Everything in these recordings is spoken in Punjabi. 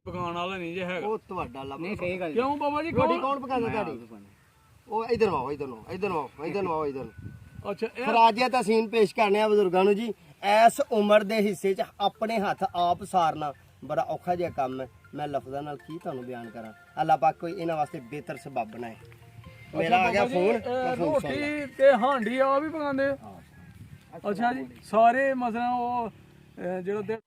ਪਕਾਉਣ ਵਾਲਾ ਨਹੀਂ ਜੇ ਹੈਗਾ ਉਹ ਤੁਹਾਡਾ ਲੱਭ ਨਹੀਂ ਸਹੀ ਗੱਲ ਕਿਉਂ ਬਾਬਾ ਜੀ ਰੋਟੀ ਕੌਣ ਪਕਾਉਂਦਾ ਤੁਹਾਡੀ ਉਹ ਇਧਰ ਆਓ ਇਧਰ ਨੂੰ ਇਧਰ ਨੂੰ ਆਓ ਇਧਰ ਨੂੰ ਆਓ ਇਧਰ ਅੱਛਾ ਇਹ ਫਿਰ ਅੱਜ ਇਹ ਤਾਂ ਸੀਨ ਪੇਸ਼ ਕਰਨੇ ਆ ਬਜ਼ੁਰਗਾਂ ਨੂੰ ਜੀ। ਇਸ ਉਮਰ ਦੇ ਹਿੱਸੇ 'ਚ ਆਪਣੇ ਹੱਥ ਆਪ ਸਾਰਨਾ ਬੜਾ ਔਖਾ ਜਿਹਾ ਕੰਮ ਹੈ। ਮੈਂ ਲਫ਼ਜ਼ਾਂ ਨਾਲ ਕੀ ਤੁਹਾਨੂੰ ਬਿਆਨ ਕਰਾਂ। ਅੱਲਾਹ ਪਾਕ ਕੋਈ ਇਹਨਾਂ ਵਾਸਤੇ ਬਿਹਤਰ ਸਬਬ ਬਣਾਏ। ਮੇਰਾ ਆ ਗਿਆ ਫੋਨ, ਮੈਂ ਫੋਨ ਸੁਣ ਲਿਆ। ਰੋਟੀ ਤੇ ਹਾਂਡੀ ਆ ਵੀ ਪਕਾਉਂਦੇ ਆ? ਅੱਛਾ ਜੀ ਸਾਰੇ ਮਸਲਾ ਉਹ ਜਿਹੜਾ ਤੇ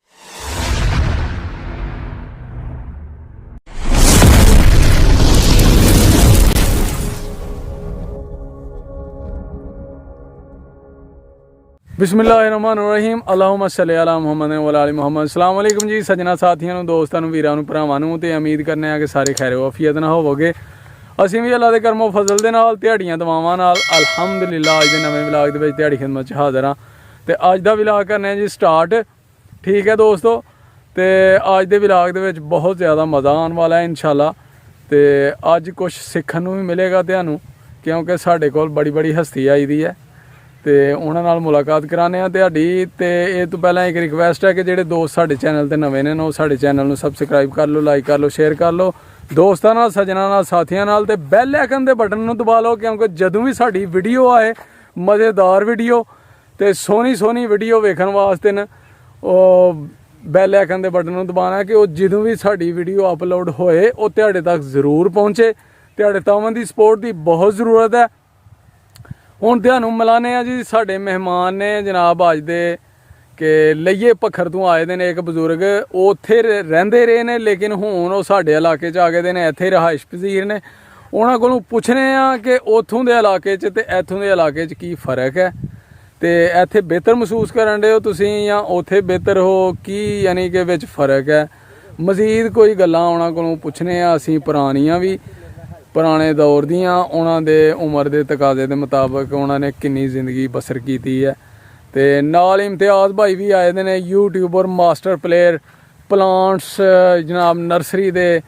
ਬਿਸਮਿਲ੍ਲਾਹਿਰਰਹਿਮਾਨਿਰਰਹੀਮ ਅल्लाहुम्मा सल्लि अला मुहम्मद व अला मुहम्मद। अस्सलाम वालेकुम जी सजना साथियों ਨੂੰ ਦੋਸਤਾਂ ਨੂੰ ਵੀਰਾਂ ਨੂੰ ਭਰਾਵਾਂ ਨੂੰ ਤੇ ਉਮੀਦ ਕਰਨੇ ਆ ਕਿ ਸਾਰੇ ਖੈਰ ਆਫੀਅਤ ਨਾਲ ਹੋਵੋਗੇ। ਅਸੀਂ ਵੀ ਅੱਲਾ ਦੇ ਕਰਮੋ ਫਜ਼ਲ ਦੇ ਨਾਲ ਦਿਹਾੜੀਆਂ ਦਵਾਵਾਂ ਨਾਲ ਅਲਹਮਦੁਲਿਲਾ ਅੱਜ ਦੇ ਨਵੇਂ ਵਲੌਗ ਦੇ ਵਿੱਚ ਦਿਹਾੜੀ ਖਿਦਮਤ 'ਚ ਹਾਜ਼ਰ ਹਾਂ ਤੇ ਅੱਜ ਦਾ ਵਲੌਗ ਕਰਨੇ ਆ ਜੀ ਸਟਾਰਟ। ਠੀਕ ਹੈ ਦੋਸਤੋ, ਤੇ ਅੱਜ ਦੇ ਵਲੌਗ ਦੇ ਵਿੱਚ ਬਹੁਤ ਜ਼ਿਆਦਾ ਮਜ਼ਾ ਆਉਣ ਵਾਲਾ ਹੈ ਇਨਸ਼ਾਅੱਲਾ। ਤੇ ਅੱਜ ਕੁਝ ਸਿੱਖਣ ਨੂੰ ਵੀ ਮਿਲੇਗਾ ਤੁਹਾਨੂੰ, ਕਿਉਂਕਿ ਸਾਡੇ ਕੋਲ ਬੜੀ ਹਸਤੀ ਆਈ ਦੀ ਹੈ ਤੇ ਉਹਨਾਂ ਨਾਲ ਮੁਲਾਕਾਤ ਕਰਾਉਂਦੇ ਆ ਤੁਹਾਡੀ। ਤੇ ਇਹ ਤੋਂ ਪਹਿਲਾਂ ਇੱਕ ਰਿਕਵੈਸਟ ਹੈ ਕਿ ਜਿਹੜੇ ਦੋਸਤ ਸਾਡੇ ਚੈਨਲ ਤੇ ਨਵੇਂ ਨੇ ਉਹ ਸਾਡੇ ਚੈਨਲ ਨੂੰ ਸਬਸਕ੍ਰਾਈਬ ਕਰ ਲਓ, ਲਾਈਕ ਕਰ ਲਓ, ਸ਼ੇਅਰ ਕਰ ਲਓ ਦੋਸਤਾਂ ਨਾਲ, ਸੱਜਣਾਂ ਨਾਲ, ਸਾਥੀਆਂ ਨਾਲ, ਤੇ ਬੈਲ ਆਈਕਨ ਦੇ ਬਟਨ ਨੂੰ ਦਬਾ ਲਓ, ਕਿਉਂਕਿ ਜਦੋਂ ਵੀ ਸਾਡੀ ਵੀਡੀਓ ਆਏ ਮਜ਼ੇਦਾਰ ਵੀਡੀਓ ਤੇ ਸੋਹਣੀ ਵੀਡੀਓ ਵੇਖਣ ਵਾਸਤੇ ਨਾ ਉਹ ਬੈਲ ਆਈਕਨ ਦੇ ਬਟਨ ਨੂੰ ਦਬਾਉਣਾ ਕਿ ਉਹ ਜਦੋਂ ਵੀ ਸਾਡੀ ਵੀਡੀਓ ਅਪਲੋਡ ਹੋਏ ਉਹ ਤੁਹਾਡੇ ਤੱਕ ਜ਼ਰੂਰ ਪਹੁੰਚੇ। ਤੁਹਾਡੇ ਤਾਵਾਂ ਦੀ ਸਪੋਰਟ ਦੀ ਬਹੁਤ ਜ਼ਰੂਰਤ ਹੈ। ਹੁਣ ਤੁਹਾਨੂੰ ਮਿਲਾਨੇ ਆ ਜੀ ਸਾਡੇ ਮਹਿਮਾਨ ਨੇ ਜਨਾਬ ਅੱਜ ਦੇ ਕਿ ਲਈਏ ਪੱਖਰ ਤੋਂ ਆਏ ਦੇ ਨੇ ਇੱਕ ਬਜ਼ੁਰਗ। ਉਹ ਉੱਥੇ ਰਹਿੰਦੇ ਰਹੇ ਨੇ ਲੇਕਿਨ ਹੁਣ ਉਹ ਸਾਡੇ ਇਲਾਕੇ 'ਚ ਆ ਗਏ ਦੇ ਨੇ, ਇੱਥੇ ਰਿਹਾਇਸ਼ ਪਜ਼ੀਰ ਨੇ। ਉਹਨਾਂ ਕੋਲੋਂ ਪੁੱਛਣੇ ਆ ਕਿ ਉੱਥੋਂ ਦੇ ਇਲਾਕੇ 'ਚ ਤੇ ਇੱਥੋਂ ਦੇ ਇਲਾਕੇ 'ਚ ਕੀ ਫ਼ਰਕ ਹੈ ਤੇ ਇੱਥੇ ਬਿਹਤਰ ਮਹਿਸੂਸ ਕਰਨ ਦੇ ਹੋ ਤੁਸੀਂ ਜਾਂ ਉੱਥੇ ਬਿਹਤਰ ਹੋ, ਕੀ ਯਾਨੀ ਕਿ ਵਿੱਚ ਫ਼ਰਕ ਹੈ। ਮਜ਼ੀਦ ਕੋਈ ਗੱਲਾਂ ਉਹਨਾਂ ਕੋਲੋਂ ਪੁੱਛਣੇ ਆ ਅਸੀਂ ਪੁਰਾਣੀਆਂ ਵੀ, ਪੁਰਾਣੇ ਦੌਰ ਦੀਆਂ, ਉਹਨਾਂ ਦੇ ਉਮਰ ਦੇ ਤਕਾਜ਼ੇ ਦੇ ਮੁਤਾਬਕ ਉਹਨਾਂ ਨੇ ਕਿੰਨੀ ਜ਼ਿੰਦਗੀ ਬਸਰ ਕੀਤੀ ਹੈ। ਤੇ ਨਾਲ ਇਮਤਿਆਜ਼ ਭਾਈ ਵੀ ਆਏ ਦੇ ਨੇ, ਯੂਟਿਊਬਰ, ਮਾਸਟਰ ਪਲੇਅਰ, ਪਲਾਂਟਸ ਜਨਾਬ ਨਰਸਰੀ ਦੇ।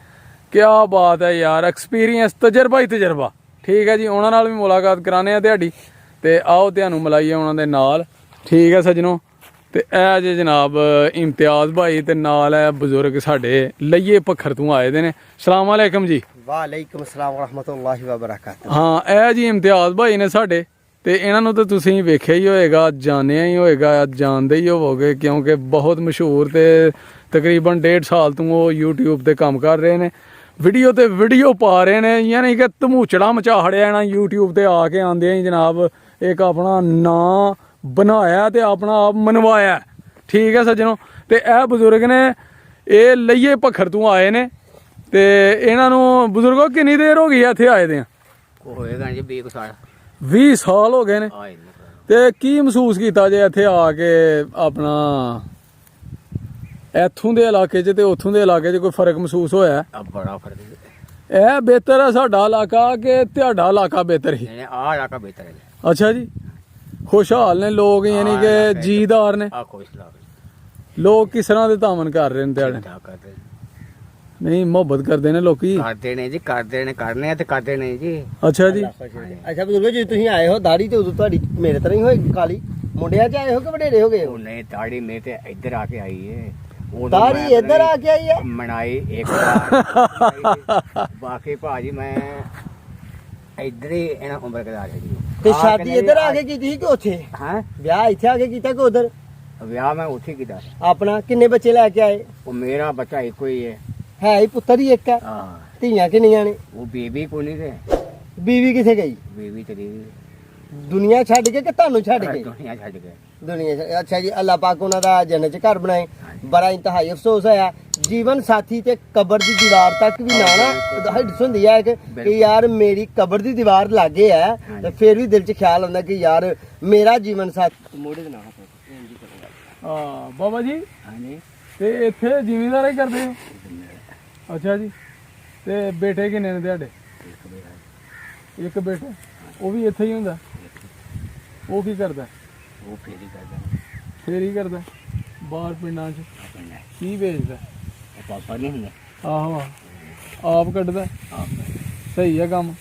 ਕਿਆ ਬਾਤ ਹੈ ਯਾਰ, ਐਕਸਪੀਰੀਅੰਸ, ਤਜਰਬਾ ਹੀ ਤਜਰਬਾ। ਠੀਕ ਹੈ ਜੀ, ਉਹਨਾਂ ਨਾਲ ਵੀ ਮੁਲਾਕਾਤ ਕਰਾਉਂਦੇ ਆ ਤੁਹਾਡੀ ਤੇ ਆਓ ਤੁਹਾਨੂੰ ਮਿਲਾਈਏ ਉਹਨਾਂ ਦੇ ਨਾਲ। ਠੀਕ ਹੈ ਸੱਜਣੋ, ਤੇ ਇਹ ਜੇ ਜਨਾਬ ਇਮਤਿਆਜ਼ ਭਾਈ ਤੇ ਨਾਲ ਹੈ ਬਜ਼ੁਰਗ ਸਾਡੇ ਲਈਏ ਪੱਖਰ ਤੋਂ ਆਏ ਦੇ ਨੇ। ਸਲਾਮ ਵਾਲੇਕਮ ਜੀ। ਵਾਲੇਕੁਮ अस्सलाम रहमतुल्लाहि व बरकातहू। ਹਾਂ ਇਹ ਜੀ ਇਮਤਿਆਜ਼ ਭਾਈ ਨੇ ਸਾਡੇ, ਤੇ ਇਹਨਾਂ ਨੂੰ ਤਾਂ ਤੁਸੀਂ ਵੇਖਿਆ ਹੀ ਹੋਏਗਾ, ਜਾਣਿਆ ਹੀ ਹੋਏਗਾ, ਜਾਣਦੇ ਹੀ ਹੋਵੋਗੇ, ਕਿਉਂਕਿ ਬਹੁਤ ਮਸ਼ਹੂਰ ਤੇ ਤਕਰੀਬਨ 1.5 ਸਾਲ ਤੋਂ ਉਹ YouTube ਤੇ ਕੰਮ ਕਰ ਰਹੇ ਨੇ, ਵੀਡੀਓ ਤੇ ਵੀਡੀਓ ਪਾ ਰਹੇ ਨੇ, ਯਾਨੀ ਕਿ ਧਮੂਚੜਾ ਮਚਾ ਹੜਿਆ ਨਾ YouTube ਤੇ ਆ ਕੇ ਆਉਂਦੇ ਹੀ ਜਨਾਬ ਇੱਕ ਆਪਣਾ ਨਾਂ ਬਣਾਇਆ ਤੇ ਆਪਣਾ ਆਪ ਮਨਵਾਇਆ। ਠੀਕ ਹੈ ਸੱਜਣੋ, ਤੇ ਇਹ ਬਜ਼ੁਰਗ ਨੇ, ਇਹ ਲਈਏ ਪੱਖਰ ਤੋਂ ਆਏ ਨੇ ਤੇ ਇਹਨਾਂ ਨੂੰ ਬਜ਼ੁਰਗੋ ਕਿੰਨੀ ਦੇਰ ਹੋ ਗਈ ਇੱਥੇ ਆਏ ਦੇ ਆ? ਹੋਏਗਾ ਜੀ 20 ਸਾਲ 20 ਸਾਲ ਹੋ ਗਏ ਨੇ। ਤੇ ਕੀ ਮਹਿਸੂਸ ਕੀਤਾ ਜੇ ਇੱਥੇ ਆ ਕੇ ਆਪਣਾ ਇੱਥੋਂ ਦੇ ਇਲਾਕੇ 'ਚ ਤੇ ਉੱਥੋਂ ਦੇ ਇਲਾਕੇ 'ਚ ਕੋਈ ਫਰਕ ਮਹਿਸੂਸ ਹੋਇਆ? ਬੜਾ ਫਰਕ ਹੈ। ਇਹ ਬਿਹਤਰ ਹੈ ਸਾਡਾ ਇਲਾਕਾ ਕਿ ਤੁਹਾਡਾ ਇਲਾਕਾ ਬਿਹਤਰ ਹੀ? ਆਹ ਇਲਾਕਾ ਬਿਹਤਰ ਹੈ। ਅੱਛਾ ਜੀ, ਖੁਸ਼ਹਾਲ ਨੇ ਲੋਕ, ਯਾਨੀ ਕਿ ਜੀਦਾਰ ਨੇ ਲੋਕ। ਕਿਸ ਤਰ੍ਹਾਂ ਦੇ ਤਾਮਨ ਕਰ ਰਹੇ ਨੇ ਤੁਹਾਡੇ? ਨਹੀਂ ਮੁਹੱਬਤ ਕਰਦੇ ਨੇ ਲੋਕੀ? ਕਰਦੇ ਨੇ ਜੀ, ਕਰਦੇ ਨੇ, ਕਰਨੇ ਆ ਤੇ ਕਰਦੇ ਨੇ ਜੀ। ਅੱਛਾ ਜੀ। ਅੱਛਾ ਬਜ਼ੁਰਗੋ ਜੀ ਤੁਸੀਂ ਆਏ ਹੋ ਦਾੜੀ ਤੇ ਉਦੋਂ ਤੁਹਾਡੀ ਮੇਰੇ ਤਰ੍ਹਾਂ ਹੀ ਹੋਈ ਕਾਲੀ, ਮੁੰਡਿਆਂ 'ਚ ਆਏ ਹੋ ਕਿ ਵਡੇਰੇ ਹੋ ਗਏ ਹੋ? ਉਹ ਨਹੀਂ, ਦਾੜੀ ਮੇਰੇ ਤੇ ਇੱਧਰ ਆ ਕੇ ਆਈ ਹੈ। ਦਾੜੀ ਇੱਧਰ ਆ ਕੇ ਆਈ ਹੈ? ਮਨਾਈ ਇੱਕ ਵਾਰ ਬਾਕੀ ਭਾਜੀ ਮੈਂ ਇੱਧਰ ਹੀ ਇਹਨਾਂ ਉਮਰ ਕਰਾ ਛੱਡੀ। ਤੇ ਸ਼ਾਦੀ ਇੱਧਰ ਆ ਕੇ ਕੀਤੀ ਸੀ ਕਿ ਉੱਥੇ? ਹਾਂ, ਵਿਆਹ ਇੱਥੇ ਆ ਕੇ ਕੀਤਾ ਕਿ ਉਧਰ? ਵਿਆਹ ਮੈਂ ਉੱਥੇ ਕੀਤਾ। ਆਪਣਾ ਕਿੰਨੇ ਬੱਚੇ ਲੈ ਕੇ ਆਏ? ਉਹ ਮੇਰਾ ਬੱਚਾ ਇੱਕੋ ਹੀ ਹੈ। ਹੈ ਹੀ ਪੁੱਤਰ ਹੀ ਇੱਕ ਹੈ? ਹਾਂ। ਧੀਆਂ ਕਿੰਨੀਆਂ ਨੇ? ਉਹ ਬੀਬੀ ਕੋਈ ਨਹੀਂ ਤੇ ਬੀਵੀ ਕਿੱਥੇ ਗਈ? ਬੀਬੀ ਚਲੀ ਗਈ ਦੁਨੀਆ ਛੱਡ ਕੇ ਕਿ ਤੁਹਾਨੂੰ ਛੱਡ ਕੇ? ਦੁਨੀਆ ਛੱਡ ਕੇ। ਦੁਨੀਆ ਅੱਛਾ ਜੀ, ਅੱਲਾਹ ਪਾਕ ਉਹਨਾਂ ਦਾ ਜੰਨਤ 'ਚ ਘਰ ਬਣਾਏ। ਬੜਾ ਇੰਤਹਾਈ ਅਫਸੋਸ ਹੋਇਆ ਜੀਵਨ ਸਾਥੀ ਤੇ ਕਬਰ ਦੀ ਦੀਵਾਰ ਤੱਕ ਵੀ ਨਾ ਹਿੱਸ ਹੁੰਦੀ ਹੈ ਕਿ ਯਾਰ ਮੇਰੀ ਕਬਰ ਦੀ ਦੀਵਾਰ ਲਾਗੇ ਹੈ, ਤੇ ਫਿਰ ਵੀ ਦਿਲ 'ਚ ਖਿਆਲ ਆਉਂਦਾ ਕਿ ਯਾਰ ਮੇਰਾ ਜੀਵਨ ਸਾਥੀ ਮੋਢੇ ਦੇ ਨਾਲ। ਹਾਂ ਬਾਬਾ ਜੀ, ਹਾਂਜੀ। ਤੇ ਇੱਥੇ ਜ਼ਿਮੀਂਦਾਰੀ ਕਰਦੇ ਹੋ? ਅੱਛਾ ਜੀ, ਤੇ ਬੇਟੇ ਕਿੰਨੇ ਨੇ ਤੁਹਾਡੇ? ਇੱਕ ਬੇਟਾ, ਉਹ ਵੀ ਇੱਥੇ ਹੀ ਹੁੰਦਾ? ਉਹ ਕੀ ਕਰਦਾ? ਉਹ ਫੇਰੀ ਕਰਦਾ। ਫੇਰੀ ਕਰਦਾ ਬਾਹਰ ਪਿੰਡਾਂ 'ਚ? ਕੀ ਵੇਚਦਾ? ਪਾਪਾ ਨਹੀਂ ਹੁੰਦਾ। ਆਹੋ ਆਪ ਕੱਢਦਾ? ਸਹੀ ਹੈ ਕੰਮ,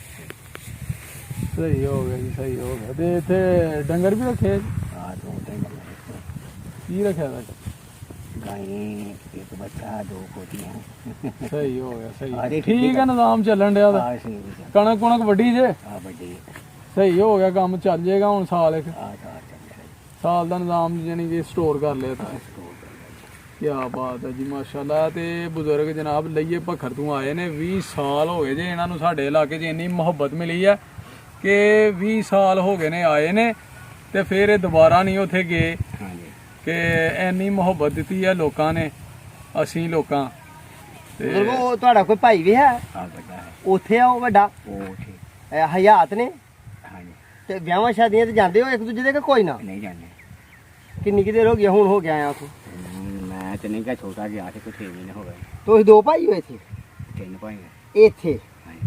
ਸਹੀ ਹੋ ਗਿਆ ਜੀ, ਸਹੀ ਹੋ ਗਿਆ। ਤੇ ਇੱਥੇ ਡੰਗਰ ਵੀ ਰੱਖੇ? ਹਾਂ, ਦੋ ਤਿੰਨ ਕੀ ਰੱਖਿਆ ਦਾ? ਗਾਈ ਇੱਕ ਬੱਚਾ ਦੋ ਕੋਟੀਆਂ ਸਹੀ ਹੋ ਗਿਆ ਸਹੀ ਅਰੇ ਠੀਕ ਹੈ ਨਿਜ਼ਾਮ ਚੱਲਣ ਡਿਆ ਦਾ ਆ ਸੀ ਆ ਕਣਕ ਕੁਣਕ ਵੱਡੀ ਜੇ ਵੱਡੀ ਸਹੀ ਹੋ ਗਿਆ ਕੰਮ ਚੱਲ ਜਾਏਗਾ ਹੁਣ ਸਾਲ ਇੱਕ ਆ ਚੱਲ ਸਾਲ ਦਾ ਨਿਜ਼ਾਮ ਯਾਨੀ ਕਿ ਸਟੋਰ ਕਰ ਲਿਆ ਤਾਂ ਕੀ ਬਾਤ ਹੈ ਜੀ ਮਾਸ਼ਾਅੱਲਾ। ਤੇ ਬਜ਼ੁਰਗ ਜਨਾਬ ਲਈਏ ਭਖਰ ਤੋਂ ਆਏ ਨੇ 20 ਸਾਲ ਹੋ ਗਏ ਜੇ ਇਹਨਾਂ ਨੂੰ ਸਾਡੇ ਇਲਾਕੇ 'ਚ ਇੰਨੀ ਮੁਹੱਬਤ ਮਿਲੀ ਹੈ ਕਿ 20 ਸਾਲ ਹੋ ਗਏ ਨੇ ਆਏ ਨੇ ਤੇ ਫਿਰ ਇਹ ਦੁਬਾਰਾ ਨਹੀਂ ਉੱਥੇ ਗਏ ਹਾਂਜੀ ਕਿ ਇੰਨੀ ਮੁਹੱਬਤ ਦਿੱਤੀ ਹੈ ਲੋਕਾਂ ਨੇ ਅਸੀਂ ਲੋਕਾਂ ਤੇ ਬਜ਼ੁਰਗੋ ਉਹ ਤੁਹਾਡਾ ਕੋਈ ਭਾਈ ਵੀ ਹੈ ਆ ਵੱਡਾ ਹੈ ਉੱਥੇ ਆ ਉਹ ਵੱਡਾ ਉਹ ਠੀਕ ਹਯਾਤ ਨੇ ਹਾਂਜੀ ਤੇ ਵਿਆਹਾਂ ਸ਼ਾਦੀਆਂ ਤੇ ਜਾਂਦੇ ਹੋ ਇੱਕ ਦੂਜੇ ਦੇ ਕਿ ਕੋਈ ਨਾ ਨਹੀਂ ਜਾਣੇ ਕਿੰਨੀ ਕਿ ਦੇਰ ਹੋ ਗਈ ਹੁਣ ਹੋ ਗਿਆ ਆ ਉੱਥੋਂ ਮੈਂ ਤੇ ਨਹੀਂ ਕਿ ਛੋਟਾ ਜਿਹਾ ਤੇ ਕੁਝ ਨਹੀਂ ਹੋ ਗਏ ਤੁਸੀਂ ਦੋ ਭਾਈ ਹੋ ਇੱਥੇ ਤਿੰਨ ਭਾਈ ਇੱਥੇ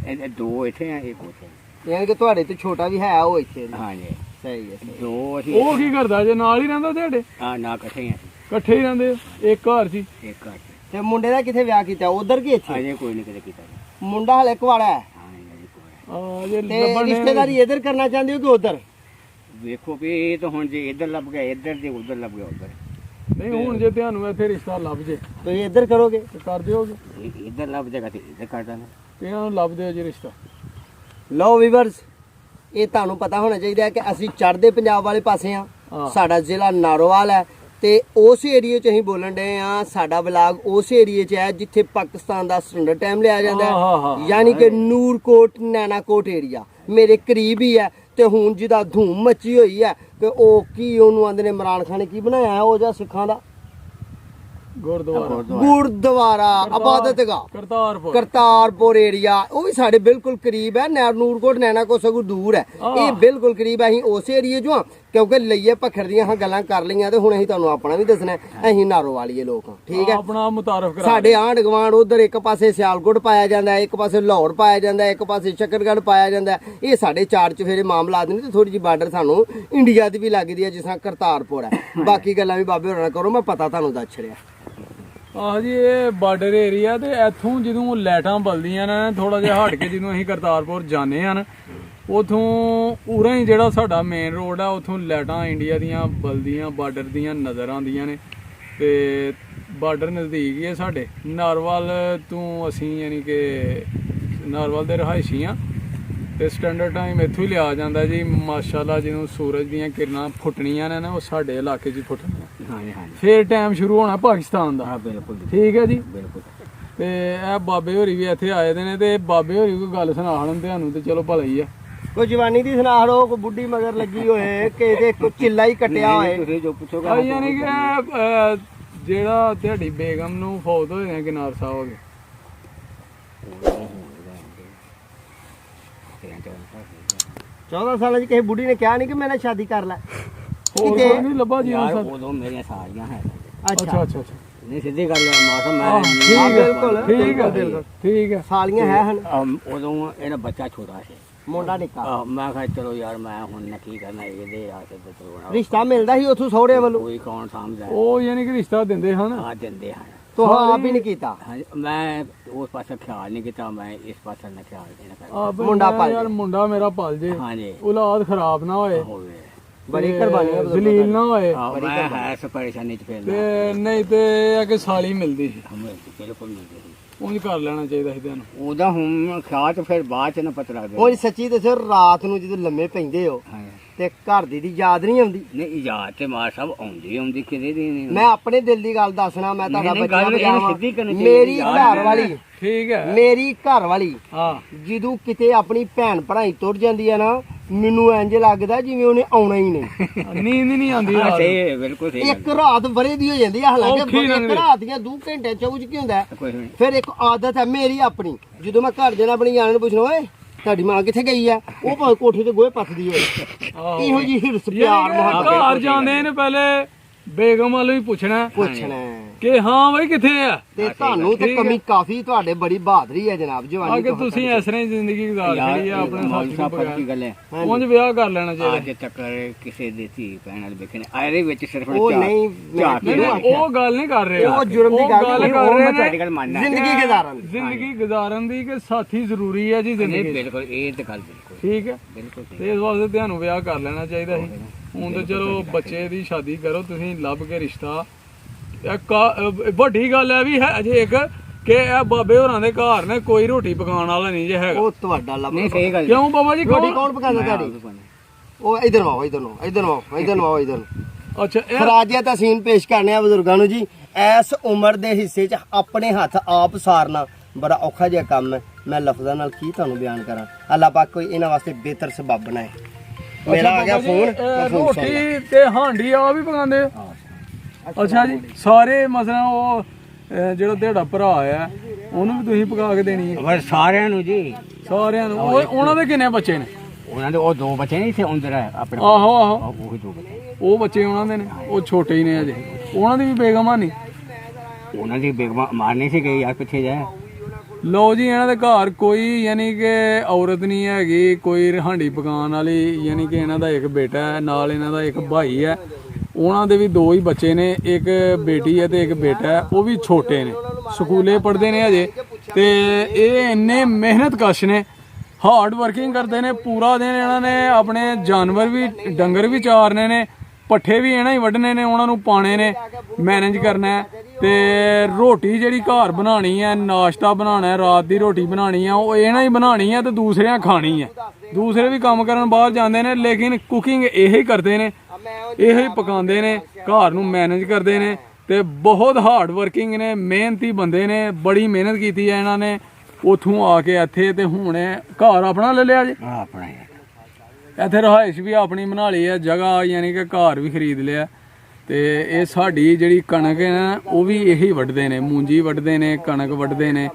ਇਹ ਦੋ ਇੱਥੇ ਆ ਇੱਕ ਉੱਥੇ ਯਾਨੀ ਕਿ ਤੁਹਾਡੇ ਤੋਂ ਛੋਟਾ ਵੀ ਹੈ ਉਹ ਇੱਥੇ ਨੇ। ਹਾਂਜੀ ਸਹੀ ਹੈ ਸਹੀ। ਦੋ ਅਸੀਂ ਉਹ ਕੀ ਕਰਦਾ ਜੇ ਨਾਲ ਹੀ ਰਹਿੰਦਾ ਤੁਹਾਡੇ ਆ ਨਾ ਇਕੱਠੇ ਆ ਇਕੱਠੇ ਹੀ ਰਹਿੰਦੇ ਇੱਕ ਘਰ 'ਚ ਹੀ? ਇੱਕ ਘਰ ਚ ਤੇ ਮੁੰਡੇ ਦਾ ਕਿੱਥੇ ਵਿਆਹ ਕੀਤਾ ਉਧਰ ਕੀ ਇੱਥੇ ਅਜੇ ਕੋਈ ਨਹੀਂ ਕਦੇ ਕੀਤਾ ਮੁੰਡਾ ਹਲੇ ਕੁਵਾੜਾ ਹੈ ਹਾਂ ਜੀ ਕੋਈ ਜੇ ਤੇ ਲੱਭਣ ਨੇ- ਰਿਸ਼ਤੇਦਾਰੀ ਇੱਧਰ ਕਰਨਾ ਚਾਹੁੰਦੇ ਹੋ ਕਿ ਉਧਰ ਵੇਖੋ ਵੀ ਇਹ ਤਾਂ ਹੁਣ ਜੇ ਇੱਧਰ ਲੱਭ ਗਿਆ ਇੱਧਰ ਜੇ ਉੱਧਰ ਲੱਭ ਗਿਆ ਉੱਧਰ ਨਹੀਂ ਹੁਣ ਜੇ ਤੁਹਾਨੂੰ ਇੱਥੇ ਰਿਸ਼ਤਾ ਲੱਭ ਜੇ ਤੁਸੀਂ ਇੱਧਰ ਕਰੋਗੇ ਤੇ ਕਰ ਦਿਓਗੇ ਇਹ ਇੱਧਰ ਲੱਭ ਜਾਏਗਾ ਤੇ ਇੱਧਰ ਕਰ ਦਾਂਗੇ ਤੇ ਇਹਨਾਂ ਨੂੰ ਲੱਭ ਦਿਓ ਜੀ ਰਿਸ਼ਤਾ। ਲਓ ਵੀਵਰਸ ਇਹ ਤੁਹਾਨੂੰ ਪਤਾ ਹੋਣਾ ਚਾਹੀਦਾ ਹੈ ਕਿ ਅਸੀਂ ਚੜ੍ਹਦੇ ਪੰਜਾਬ ਵਾਲੇ ਪਾਸੇ ਆ ਹਾਂ। ਸਾਡਾ ਜ਼ਿਲ੍ਹਾ ਨਾਰੋਵਾਲ ਹੈ ਤੇ ਉਸ ਏਰੀਏ 'ਚ ਅਸੀਂ ਬੋਲਣ ਡਏ ਆ ਸਾਡਾ ਵਲਾਗ ਉਸ ਏਰੀਏ 'ਚ ਹੈ ਜਿੱਥੇ ਪਾਕਿਸਤਾਨ ਦਾ ਸਟੈਂਡਰਡ ਟਾਈਮ ਲਿਆ ਜਾਂਦਾ ਹਾਂ। ਹੈ ਯਾਨੀ ਕਿ ਨੂਰਕੋਟ ਨੈਣਾਕੋਟ ਏਰੀਆ ਮੇਰੇ ਕਰੀਬ ਹੀ ਹੈ ਤੇ ਹੁਣ ਜਿਹਦਾ ਧੂਮ ਮੱਚੀ ਹੋਈ ਹੈ ਕਿ ਉਹ ਕੀ ਉਹਨੂੰ ਆਂਦੇ ਨੇ ਇਮਰਾਨ ਖਾਨ ਨੇ ਕੀ ਬਣਾਇਆ ਹੈ ਉਹ ਜਿਹਾ ਸਿੱਖਾਂ ਦਾ ਗੁਰਦੁਆਰਾ ਗੁਰਦੁਆਰਾ ਇਬਾਦਤਗਾਹ ਕਰਤਾਰਪੁਰ ਕਰਤਾਰਪੁਰ ਏਰੀਆ ਉਹ ਵੀ ਸਾਡੇ ਬਿਲਕੁਲ ਕਰੀਬ ਹੈ ਨੂਰਕੋਟ ਨੈਣਾ ਕੋ ਸਗੋਂ ਦੂਰ ਹੈ ਇਹ ਬਿਲਕੁਲ ਕਰੀਬ ਹੈ ਅਸੀਂ ਉਸ ਏਰੀਏ ਚੋਂ ਹਾਂ ਕਿਉਂਕਿ ਲਈਏ ਭਖਰ ਦੀਆਂ ਹਾਂ ਗੱਲਾਂ ਕਰ ਲਈਆਂ ਤੇ ਹੁਣ ਅਸੀਂ ਤੁਹਾਨੂੰ ਆਪਣਾ ਵੀ ਦੱਸਣਾ ਅਸੀਂ ਨਾਰੋ ਵਾਲੀਏ ਲੋਕ ਹਾਂ ਠੀਕ ਹੈ ਆਪਣਾ ਮੁਤਾਰਫ ਕਰਾ ਸਾਡੇ ਆਂਢ ਗਵਾਂਢ ਉਧਰ ਇੱਕ ਪਾਸੇ ਸਿਆਲਕੋਟ ਪਾਇਆ ਜਾਂਦਾ ਇੱਕ ਪਾਸੇ ਲਾਹੌਰ ਪਾਇਆ ਜਾਂਦਾ ਇੱਕ ਪਾਸੇ ਸ਼ੱਕਰਗੜ੍ਹ ਪਾਇਆ ਜਾਂਦਾ ਇਹ ਸਾਡੇ ਚਾਰ ਚਫੇਰੇ ਮਾਮਲਾਤ ਨੇ ਤੇ ਥੋੜੀ ਜਿਹੀ ਬਾਰਡਰ ਸਾਨੂੰ ਇੰਡੀਆ ਦੀ ਵੀ ਲੱਗਦੀ ਹੈ ਜਿਸ ਤਰ੍ਹਾਂ ਕਰਤਾਰਪੁਰ ਹੈ ਬਾਕੀ ਗੱਲਾਂ ਵੀ ਬਾਬੇ ਹੋਰਾਂ ਨਾਲ ਕਰੋ ਮੈਂ ਪਤਾ ਤੁਹਾਨੂੰ ਦੱਸ ਛੜਿਆ ਆਹ ਜੀ ਇਹ ਬਾਰਡਰ ਏਰੀਆ ਤੇ ਇੱਥੋਂ ਜਦੋਂ ਲਾਈਟਾਂ ਬਲਦੀਆਂ ਨੇ ਥੋੜਾ ਜਿਹਾ ਹਟ ਕੇ ਜਦੋਂ ਅਸੀਂ ਕਰਤਾਰਪੁਰ ਜਾਂਦੇ ਹਨ ਉਥੋਂ ਉਰਾਂ ਹੀ ਜਿਹੜਾ ਸਾਡਾ ਮੇਨ ਰੋਡ ਆ ਉਥੋਂ ਲਾਈਟਾਂ ਇੰਡੀਆ ਦੀਆਂ ਬਲਦੀਆਂ ਬਾਰਡਰ ਦੀਆਂ ਨਜ਼ਰ ਆਉਂਦੀਆਂ ਨੇ ਤੇ ਬਾਰਡਰ ਨਜ਼ਦੀਕ ਹੀ ਹੈ ਸਾਡੇ ਨਾਰਵਲ ਤੋਂ ਅਸੀਂ ਯਾਨੀ ਕਿ ਨਾਰਵਲ ਦੇ ਰਹਾਇਸ਼ੀ ਆ ਤੇ ਸਟੈਂਡਰਡ ਟਾਈਮ ਇੱਥੋਂ ਹੀ ਲਿਆ ਜਾਂਦਾ ਜੀ ਮਾਸ਼ਾਅੱਲਾ ਜਦੋਂ ਸੂਰਜ ਦੀਆਂ ਕਿਰਨਾਂ ਫੁੱਟਣੀਆਂ ਨੇ ਨਾ ਉਹ ਸਾਡੇ ਇਲਾਕੇ 'ਚ ਹੀ ਫੁੱਟਣੀਆਂ ਹਾਂਜੀ ਹਾਂਜੀ ਫਿਰ ਟਾਈਮ ਸ਼ੁਰੂ ਹੋਣਾ ਪਾਕਿਸਤਾਨ ਦਾ ਹਾਂ ਬਿਲਕੁਲ ਠੀਕ ਹੈ ਜੀ ਬਿਲਕੁਲ ਤੇ ਇਹ ਬਾਬੇ ਹੋਰੀ ਵੀ ਇੱਥੇ ਆਏ ਦੇ ਨੇ ਤੇ ਬਾਬੇ ਹੋਰੀ ਕੋਈ ਗੱਲ ਸੁਣਾਉਣ ਤੁਹਾਨੂੰ ਤੇ ਚਲੋ ਭਲਾ ਹੀ ਆ ਕੋਈ ਜਵਾਨੀ ਦੀ ਸੁਣਾ ਲਓ ਕੋਈ ਬੁੱਢੀ ਮਗਰ ਲੱਗੀ ਹੋਏ ਕਿ ਇਹਦੇ ਕੋਈ ਚਿੱਲਾ ਹੀ ਕੱਟਿਆ ਹੋਏ ਤੁਸੀਂ ਜੋ ਪੁੱਛੋਗੇ ਆ ਯਾਨੀ ਕਿ ਜਿਹੜਾ ਤੁਹਾਡੀ ਬੇਗਮ ਨੂੰ ਫੌਤ ਹੋਏ ਨੇ ਕਿਨਾਰ ਸਾਹਿਬ ਹੋ ਗਏ 14 ਸਾਲਾਂ 'ਚ ਕਿਸੇ ਬੁੱਢੀ ਨੇ ਕਿਹਾ ਨਹੀਂ ਕਿ ਮੇਰੇ ਨਾਲ ਸ਼ਾਦੀ ਕਰ ਲੈ ਹੋਰ ਕਿਤੇ- ਕੋਈ ਨਹੀਂ ਲੱਭਾ ਜੀ ਯਾਰ ਸਭ ਉਦੋਂ ਮੇਰੀਆਂ ਸਾਰੀਆਂ ਹੈ ਅੱਛਾ ਅੱਛਾ ਅੱਛਾ ਨਹੀਂ ਸਿੱਧੀ ਗੱਲ ਹੈ ਮੌਸਮ ਹਾਂ, ਮੈਂ ਠੀਕ ਹੈ ਬਿਲਕੁਲ, ਠੀਕ ਹੈ ਬਿਲਕੁਲ। ਠੀਕ ਹੈ ਸਾਲੀਆਂ ਹੈ ਹਨ ਉਦੋਂ ਇਹਦਾ ਬੱਚਾ ਛੋਟਾ ਸੀ ਮੁੰਡਾ ਨਿੱਕਾ ਮੈਂ ਕਿਹਾ ਚਲੋ ਯਾਰ ਮੈਂ ਹੁਣ ਨਾ ਕੀ ਕਰਨਾ ਇਹਦੇ ਆਸੇ ਤੇ ਚਲੋ ਰਿਸ਼ਤਾ ਮਿਲਦਾ ਸੀ ਉੱਥੋਂ ਸਹੁਰੇ ਵੱਲੋਂ ਕੋਈ ਕੌਣ ਸਮਝਦਾ ਉਹ ਯਾਨੀ ਕਿ ਰਿਸ਼ਤਾ ਦਿੰਦੇ ਹਨ ਆ ਦਿੰਦੇ ਹਨ ਤੂੰ ਆਪ ਹੀ ਨਹੀਂ ਕੀਤਾ ਹਾਂਜੀ, ਮੈਂ ਉਸ ਪਾਸੇ ਖਿਆਲ ਨਹੀਂ ਕੀਤਾ ਮੈਂ ਇਸ ਪਾਸੇ ਨਾ ਖਿਆਲ ਦੇਣਾ ਕਰ ਆ ਬਈ ਮੁੰਡਾ ਮੈਂ ਪਲ ਯਾਰ ਜੇ। ਮੁੰਡਾ ਮੇਰਾ ਪਲ ਜੇ ਹਾਂਜੀ ਔਲਾਦ ਖਰਾਬ ਨਾ ਹੋਏ ਹੋਵੇ ਬੜੀ ਕੁਰਬਾਨੀਆਂ ਬਜ਼ੁਰਗਾਂ ਜ਼ਲੀਲ ਨਾ ਹੋਏ ਮੈਂ ਹੈ ਇਸ ਪਰੇਸ਼ਾਨੀ ਚ ਫਿਰ ਤੇ ਨਹੀਂ ਤੇ ਇਹ ਕਿ ਸਾਲੀ ਮਿਲਦੀ ਸੀ ਹਮੇ ਬਿਲਕੁਲ ਨਹੀਂ ਗਈ ਉਂਝ ਕਰ ਲੈਣਾ ਚਾਹੀਦਾ ਸੀ ਤੁਹਾਨੂੰ ਉਹਦਾ ਹੁਣ ਖਿਆਲ ਤੇ ਫਿਰ ਬਾਅਦ ਚ ਨਾ ਪਤਾ ਲੱਗਦਾ ਉਹ ਸੱਚੀ ਦੱਸੋ ਰਾਤ ਨੂੰ ਜਦੋਂ ਲੰਮੇ ਪੈਂਦੇ ਹੋ ਹਾਂਜੀ। ਤੇ ਘਰ ਦੀ ਯਾਦ ਨਹੀਂ ਆਉਂਦੀ ਨਹੀਂ ਯਾਦ ਤੇ ਮਾਰ ਸਾਹਿਬ ਆਉਂਦੀ ਕਿਤੇ ਦੀ ਨਹੀਂ ਮੈਂ ਆਪਣੇ ਦਿਲ ਦੀ ਗੱਲ ਦੱਸਣਾ ਮੈਂ ਤੁਹਾਡਾ ਨਹੀਂ, ਬੱਚਾ ਗੱਲ ਇਹਨੂੰ ਬਜਾਵਾਂ ਸਿੱਧੀ ਕਰਨੀ ਚਾਹੀਦੀ, ਮੇਰੀ ਯਾਦ ਘਰ ਵਾਲੀ ਠੀਕ ਹੈ ਮੇਰੀ ਘਰ ਵਾਲੀ ਹਾਂ ਜਦੋਂ ਕਿਤੇ ਆਪਣੀ ਭੈਣ ਭਰਾਈ ਤੁਰ ਜਾਂਦੀ ਹੈ ਨਾ ਮੈਨੂੰ ਇੰਜ ਲੱਗਦਾ ਜਿਵੇਂ ਉਹਨੇ ਆਉਣਾ ਹੀ ਨਹੀਂ ਨੀਂਦ ਨਹੀਂ ਆਉਂਦੀ ਹਾਂ, ਰਾਤ ਨੂੰ। ਸਹੀ ਬਿਲਕੁਲ ਸਹੀ ਇੱਕ ਰਾਤ ਬਰੇ ਦੀ ਹੋ ਜਾਂਦੀ ਹੈ ਹਾਲਾਂਕਿ ਔਖੀ ਇੱਕ ਲੰਘਦੀ। ਰਾਤ ਦੀਆਂ 2 ਘੰਟੇ ਚੌਜ ਕੀ ਹੁੰਦਾ ਹੈ? ਗੱਲ। ਕੋਈ ਨਹੀਂ ਫਿਰ ਇੱਕ ਆਦਤ ਹੈ ਮੇਰੀ ਆਪਣੀ ਜਦੋਂ ਮੈਂ ਘਰ ਦੇ ਨਾਲ ਆਪਣੀ ਜਾਨ ਨੂੰ ਪੁੱਛਣਾ ਓਏ ਤੁਹਾਡੀ ਮਾਂ ਕਿੱਥੇ ਗਈ ਆ ਉਹ ਭਾਵੇਂ ਕੋਠੇ ਤੇ ਗੋਹੇ ਪੱਥਦੀ ਹੋਏ ਆਹੋ। ਇਹੋ ਜਿਹੀ ਹਿਰਸ ਪਿਆਰ ਯਾਰ ਮੁਹੱਬਤ ਘਰ ਜਾਂਦੇ ਨੇ ਪਹਿਲੇ ਬੇਗਮ ਵੱਲੋਂ ਹੀ ਪੁੱਛਣਾ ਪੁੱਛਣਾ ਹੈ। ਕਿ ਹਾਂ ਬਈ ਕਿੱਥੇ ਆ ਤੇ ਤੁਹਾਨੂੰ ਤੇ ਠੀਕ ਹੈ। ਕਮੀ ਕਾਫੀ ਤੁਹਾਡੇ ਬੜੀ ਬਹਾਦਰੀ ਹੈ ਜਨਾਬ ਆ ਜਵਾਨੀ ਕਿ ਤੋਂ ਤੁਸੀਂ ਇਸ ਤਰ੍ਹਾਂ ਹੀ ਜ਼ਿੰਦਗੀ ਗੁਜ਼ਾਰ ਛੜੀ ਆ ਆਪਣੇ ਮੌਲਵੀ ਸਾਥੀ ਸਾਹਿਬ ਨੂੰ ਪਤਾ ਕੀ ਗੱਲ ਹੈ ਹਾਂਜੀ। ਉਂਝ ਵਿਆਹ ਕਰ ਲੈਣਾ ਚਾਹੀਦਾ ਅੱਜ ਤੱਕ ਕਿਸੇ ਦੇ ਧੀ ਭੈਣ ਨਾਲ ਵੇਖਣੇ ਇਹਦੇ ਵਿੱਚ ਸਿਰਫ ਉਹ ਨਹੀਂ ਮੈਂ ਝਾਕ ਨਹੀਂ ਕਿਹਨੂੰ ਨਹੀਂ, ਉਹ ਗੱਲ ਨਹੀਂ ਕਰ ਰਹੇ ਉਹ ਜੁਰਮ ਦੀ ਗੱਲ ਨਹੀਂ, ਕਰ ਉਹ ਰਹੇ ਮੈਂ ਨੇ ਤੁਹਾਡੀ ਗੱਲ ਮੰਨਦਾ ਜ਼ਿੰਦਗੀ ਗੁਜ਼ਾਰਨ ਦੀ। ਜ਼ਿੰਦਗੀ ਗੁਜ਼ਾਰਨ ਦੀ ਕਿ ਸਾਥੀ ਜ਼ਰੂਰੀ ਹੈ ਜੀ ਨਹੀਂ ਜ਼ਿੰਦਗੀ 'ਚ। ਬਿਲਕੁਲ ਇਹ ਤੇ ਗੱਲ ਬਿਲਕੁਲ ਠੀਕ ਹੈ ਬਿਲਕੁਲ ਸਹੀ। ਤੇ ਇਸ ਵਾਸਤੇ ਤੁਹਾਨੂੰ ਵਿਆਹ ਕਰ ਲੈਣਾ ਚਾਹੀਦਾ ਸੀ ਹੁਣ ਤਾਂ ਚਲੋ ਬੱਚੇ ਦੀ ਸ਼ਾਦੀ ਕਰੋ ਤੁਸੀਂ ਲੱਭ ਕੇ ਰਿਸ਼ਤਾ ਵੱਡੀ ਗੱਲ ਹੈ ਵੀ ਹੈ ਅਜੇ ਇੱਕ ਕਿ ਇਹ ਬਾਬੇ ਹੋਰਾਂ ਦੇ ਘਰ ਨੇ ਕੋਈ ਰੋਟੀ ਪਕਾਉਣ ਵਾਲਾ ਨਹੀਂ ਜੇ ਹੈਗਾ। ਉਹ ਤੁਹਾਡਾ ਲੱਭ ਨਹੀਂ ਸਹੀ ਗੱਲ ਕਿਉਂ ਬਾਬਾ ਜੀ ਰੋਟੀ ਕੌਣ ਪਕਾਉਂਦਾ ਤੁਹਾਡੀ? ਉਹ ਇਧਰ ਆਓ, ਇਧਰ ਨੂੰ, ਇਧਰ ਨੂੰ ਆਓ, ਇਧਰ ਨੂੰ ਆਓ, ਇਧਰ ਨੂੰ। ਅੱਛਾ ਇਹ ਖਰਾਜੀਆ ਤਸੀਨ ਪੇਸ਼ ਕਰਨੇ ਆ ਬਜ਼ੁਰਗਾਂ ਨੂੰ ਜੀ। ਇਸ ਉਮਰ ਦੇ ਹਿੱਸੇ 'ਚ ਆਪਣੇ ਹੱਥ ਆਪ ਸਾਰਨਾ ਬੜਾ ਔਖਾ ਜਿਹਾ ਕੰਮ ਹੈ। ਮੈਂ ਲਫ਼ਜ਼ਾਂ ਨਾਲ ਕੀ ਤੁਹਾਨੂੰ ਬਿਆਨ ਕਰਾਂ। ਅੱਲਾਹ ਪਾਕ ਕੋਈ ਇਹਨਾਂ ਵਾਸਤੇ ਬਿਹਤਰ ਸਬਬ ਬਣਾਏ। ਮੇਰਾ ਆ ਗਿਆ ਫੋਨ, ਮੈਂ ਫੋਨ ਸੁਣ ਲਿਆ। ਰੋਟੀ ਤੇ ਹਾਂਡੀ ਆ ਵੀ ਪਕਾਉਂਦੇ ਆ? ਅੱਛਾ ਜੀ, ਸਾਰੇ ਮਸਲਾ ਉਹ ਜਿਹੜਾ ਤੁਹਾਡਾ ਭਰਾ ਆ ਉਹਨੂੰ ਵੀ ਤੁਸੀਂ ਪਕਾ ਕੇ ਦੇਣੀ ਹੈ? ਪਰ ਸਾਰਿਆਂ ਨੂੰ ਜੀ, ਸਾਰਿਆਂ ਨੂੰ। ਉਹਨਾਂ ਦੇ ਕਿੰਨੇ ਬੱਚੇ ਨੇ? ਉਹਨਾਂ ਦੇ ਉਹ 2 ਬੱਚੇ ਨਹੀਂ ਸੀ ਅੰਦਰ ਆਪਣੇ। ਆਹੋ ਆਹੋ, ਉਹ 2 ਬੱਚੇ, ਉਹ ਬੱਚੇ ਉਹਨਾਂ ਦੇ ਨੇ, ਉਹ ਛੋਟੇ ਹੀ ਨੇ ਅਜੇ। ਉਹਨਾਂ ਦੀ ਵੀ ਬੇਗਮ ਆ ਨਹੀਂ? ਉਹਨਾਂ ਦੀ ਬੇਗਮਾਂ ਮਾਰਨੀ ਸੀ ਗਈ ਯਾਰ ਪਿੱਛੇ ਜਾ। ਲਓ ਜੀ, ਇਹਨਾਂ ਦੇ ਘਰ ਕੋਈ ਯਾਨੀ ਕਿ ਔਰਤ ਨਹੀਂ ਹੈਗੀ, ਕੋਈ ਹਾਂਡੀ ਪਕਾਉਣ ਵਾਲੀ। ਯਾਨੀ ਕਿ ਇਹਨਾਂ ਦਾ ਇੱਕ ਬੇਟਾ ਹੈ, ਨਾਲ ਇਹਨਾਂ ਦਾ ਇੱਕ ਭਾਈ ਹੈ। ਉਹਨਾਂ ਦੇ ਵੀ 2 ਹੀ ਬੱਚੇ ਨੇ, ਇੱਕ ਬੇਟੀ ਹੈ ਤੇ ਇੱਕ ਬੇਟਾ ਹੈ। ਉਹ ਵੀ ਛੋਟੇ ਨੇ, ਸਕੂਲੇ ਪੜ੍ਹਦੇ ਨੇ ਅਜੇ। ਤੇ ਇਹ ਇੰਨੇ ਮਿਹਨਤਕਸ਼ ਨੇ, ਹਾਰਡ ਵਰਕਿੰਗ ਕਰਦੇ ਨੇ ਪੂਰਾ ਦਿਨ। ਇਹਨਾਂ ਨੇ ਆਪਣੇ ਜਾਨਵਰ ਵੀ, ਡੰਗਰ ਵੀ ਚਾਰਨੇ ਨੇ, ਪੱਠੇ ਵੀ ਇਹਨਾਂ ਹੀ ਵੱਢਣੇ ਨੇ, ਉਹਨਾਂ ਨੂੰ ਪਾਣੇ ਨੇ, ਮੈਨੇਜ ਕਰਨਾ ਹੈ। ਤੇ ਰੋਟੀ ਜਿਹੜੀ ਘਰ ਬਣਾਉਣੀ ਹੈ, ਨਾਸ਼ਤਾ ਬਣਾਉਣਾ ਹੈ, ਰਾਤ ਦੀ ਰੋਟੀ ਬਣਾਉਣੀ ਹੈ, ਉਹ ਇਹਨਾਂ ਹੀ ਬਣਾਉਣੀ ਹੈ ਤੇ ਦੂਸਰਿਆਂ ਖਾਣੀ ਹੈ। ਦੂਸਰੇ ਵੀ ਕੰਮ ਕਰਨ ਬਾਹਰ ਜਾਂਦੇ ਨੇ, ਲੇਕਿਨ ਕੁਕਿੰਗ ਇਹੀ ਕਰਦੇ ਨੇ, ਇਹੀ ਪਕਾਉਂਦੇ ਨੇ, ਘਰ ਨੂੰ ਮੈਨੇਜ ਕਰਦੇ ਨੇ। ਤੇ ਬਹੁਤ ਹਾਰਡ ਵਰਕਿੰਗ ਨੇ, ਮਿਹਨਤੀ ਬੰਦੇ ਨੇ, ਬੜੀ ਮਿਹਨਤ ਕੀਤੀ ਹੈ ਇਹਨਾਂ ਨੇ ਉਥੋਂ ਆ ਕੇ ਇੱਥੇ। ਤੇ ਹੁਣ ਘਰ ਆਪਣਾ ਲੈ ਲਿਆ ਜੀ, ਆਪਣਾ ਇੱਥੇ ਰਹਾਇਸ਼ ਵੀ ਆਪਣੀ ਬਣਾ ਲਈ ਹੈ, ਜਗ੍ਹਾ ਯਾਨੀ ਕਿ ਘਰ ਵੀ ਖਰੀਦ ਲਿਆ। ਤੇ ਇਹ ਸਾਡੀ ਜਿਹੜੀ ਕਣਕ ਹੈ ਨਾ, ਉਹ ਵੀ ਇਹੀ ਵੱਢਦੇ ਨੇ, ਮੂੰਜੀ ਵੱਢਦੇ ਨੇ, ਕਣਕ ਵੱਢਦੇ ਨੇ।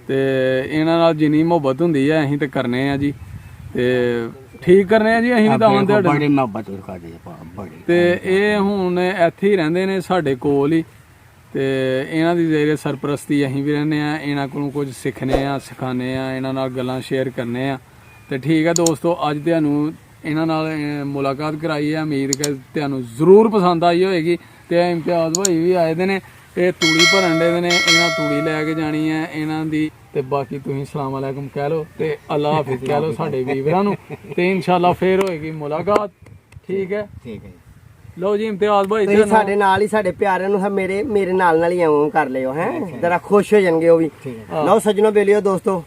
ਤੇ ਇਹਨਾਂ ਨਾਲ ਜਿੰਨੀ ਮੁਹੱਬਤ ਹੁੰਦੀ ਹੈ ਅਸੀਂ ਤੇ ਕਰਨੇ ਆ ਜੀ, ਤੇ ਠੀਕ ਕਰਨੇ ਆ ਜੀ ਅਸੀਂ ਵੀ ਤਾਂ ਆਉਂਦੇ ਬੜੀ ਮੁਹੱਬਤ ਕਰਦੇ ਬੜੀ। ਤੇ ਇਹ ਹੁਣ ਇੱਥੇ ਹੀ ਰਹਿੰਦੇ ਨੇ ਸਾਡੇ ਕੋਲ ਹੀ। ਤੇ ਇਹਨਾਂ ਦੀ ਜਿਹੜੇ ਸਰਪ੍ਰਸਤੀ ਅਸੀਂ ਵੀ ਰਹਿੰਦੇ ਆ, ਇਹਨਾਂ ਕੋਲੋਂ ਕੁਝ ਸਿੱਖਨੇ ਆ, ਸਿਖਾਉਂਦੇ ਆ, ਇਹਨਾਂ ਨਾਲ ਗੱਲਾਂ ਸ਼ੇਅਰ ਕਰਨੇ ਆ। ਤੇ ਠੀਕ ਹੈ ਦੋਸਤੋ, ਅੱਜ ਤੁਹਾਨੂੰ ਇਹਨਾਂ ਨਾਲ ਮੁਲਾਕਾਤ ਕਰਾਈ ਹੈ। ਉਮੀਦ ਕਿ ਤੁਹਾਨੂੰ ਜ਼ਰੂਰ ਪਸੰਦ ਆਈ ਹੋਏਗੀ। ਤੇ ਇਮਤਿਆਜ਼ ਭਾਈ ਵੀ ਆਏ ਦੇ ਨੇ, ਇਹ ਤੂੜੀ ਭਰਨ ਦੇ ਨੇ, ਇਹਨਾਂ ਤੂੜੀ ਲੈ ਕੇ ਜਾਣੀ ਹੈ ਇਹਨਾਂ ਦੀ। ਤੇ ਬਾਕੀ ਤੁਸੀਂ ਸਲਾਮ ਅਲੈਕੁਮ ਕਹਿ ਲਓ ਤੇ ਅੱਲਾ ਹਾਫਿਜ਼ ਕਹਿ ਲਓ ਸਾਡੇ ਵੀਰਾਂ ਨੂੰ। ਤੇ ਇਨਸ਼ਾਅੱਲਾ ਫੇਰ ਹੋਏਗੀ ਮੁਲਾਕਾਤ। ਠੀਕ ਹੈ, ਠੀਕ ਹੈ। ਲਓ ਜੀ ਇਮਤਿਆਜ਼ ਭਾਈ, ਤੁਸੀਂ ਸਾਡੇ ਨਾਲ ਹੀ, ਸਾਡੇ ਪਿਆਰਿਆਂ ਨੂੰ ਮੇਰੇ ਨਾਲ ਹੀ ਐਵੇਂ ਕਰ ਲਿਓ ਹੈ, ਜਰਾ ਖੁਸ਼ ਹੋ ਜਾਣਗੇ ਉਹ ਵੀ। ਲਓ ਸੱਜਣੋ ਬੇਲੀਓ ਦੋਸਤੋ,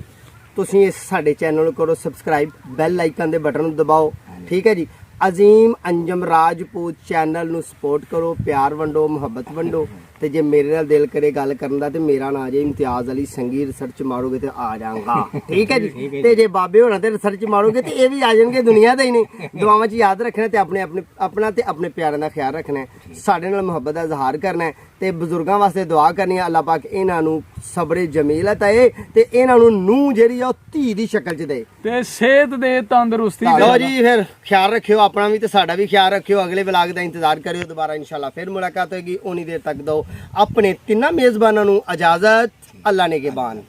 ਤੁਸੀਂ ਇਸ ਸਾਡੇ ਚੈਨਲ ਨੂੰ ਕਰੋ ਸਬਸਕ੍ਰਾਈਬ, ਬੈਲ ਆਈਕਨ ਦੇ ਬਟਨ ਨੂੰ ਦਬਾਓ। ਠੀਕ ਹੈ ਜੀ। ਅਜ਼ੀਮ ਅੰਜਮ ਰਾਜਪੂਤ ਚੈਨਲ ਨੂੰ ਸਪੋਰਟ ਕਰੋ, ਪਿਆਰ ਵੰਡੋ, ਮੁਹੱਬਤ ਵੰਡੋ। ਤੇ ਜੇ ਮੇਰੇ ਨਾਲ ਦਿਲ ਕਰੇ ਗੱਲ ਕਰਨ ਦਾ ਤੇ ਮੇਰਾ ਨਾਂ ਜੇ ਇਮਤਿਆਜ਼ ਅਲੀ ਸੰਗੀ, ਰਿਸਰਚ ਮਾਰੋਗੇ ਤੇ ਆ ਜਾਵਾਂਗਾ। ਠੀਕ ਹੈ ਜੀ। ਤੇ ਜੇ ਬਾਬੇ ਹੋਣਾ ਤੇ ਰਿਸਰਚ ਮਾਰੋਗੇ ਤੇ ਇਹ ਵੀ ਆ ਜਾਣਗੇ, ਦੁਨੀਆ ਦੇ ਹੀ ਨੇ। ਦੁਆਵਾਂ 'ਚ ਯਾਦ ਰੱਖਣਾ ਤੇ ਆਪਣਾ ਤੇ ਆਪਣੇ ਪਿਆਰਿਆਂ ਦਾ ਖਿਆਲ ਰੱਖਣਾ, ਸਾਡੇ ਨਾਲ ਮੁਹੱਬਤ ਦਾ ਇਜ਼ਹਾਰ ਕਰਨਾ ਤੇ ਬਜ਼ੁਰਗਾਂ ਵਾਸਤੇ ਦੁਆ ਕਰਨੀ ਹੈ। ਅੱਲਾਹ ਪਾਕ ਇਹਨਾਂ ਨੂੰ ਸਬਰੇ ਜਮੀਲ ਅਤਾ ਤੇ ਇਹਨਾਂ ਨੂੰ ਨੂੰਹ ਜਿਹੜੀ ਆ ਉਹ ਧੀ ਦੀ ਸ਼ਕਲ 'ਚ ਦੇ, ਤੇ ਸਿਹਤ ਦੇ, ਤੰਦਰੁਸਤੀ ਦੇ। ਲਓ ਜੀ ਫਿਰ ਖਿਆਲ ਰੱਖਿਓ ਆਪਣਾ ਵੀ ਤੇ ਸਾਡਾ ਵੀ ਖਿਆਲ ਰੱਖਿਓ। ਅਗਲੇ ਵਲਾਗ ਦਾ ਇੰਤਜ਼ਾਰ ਕਰਿਓ, ਦੁਬਾਰਾ ਇਨਸ਼ਾਅੱਲਾ ਫਿਰ ਮੁਲਾਕਾਤ ਹੋਏਗੀ। ਉਨੀ ਦੇਰ ਤੱਕ ਦਿਓ ਆਪਣੇ ਤਿੰਨਾਂ ਮੇਜ਼ਬਾਨਾਂ ਨੂੰ ਇਜਾਜ਼ਤ। ਅੱਲਾ ਨੇ ਕੇ ਬਾਨ।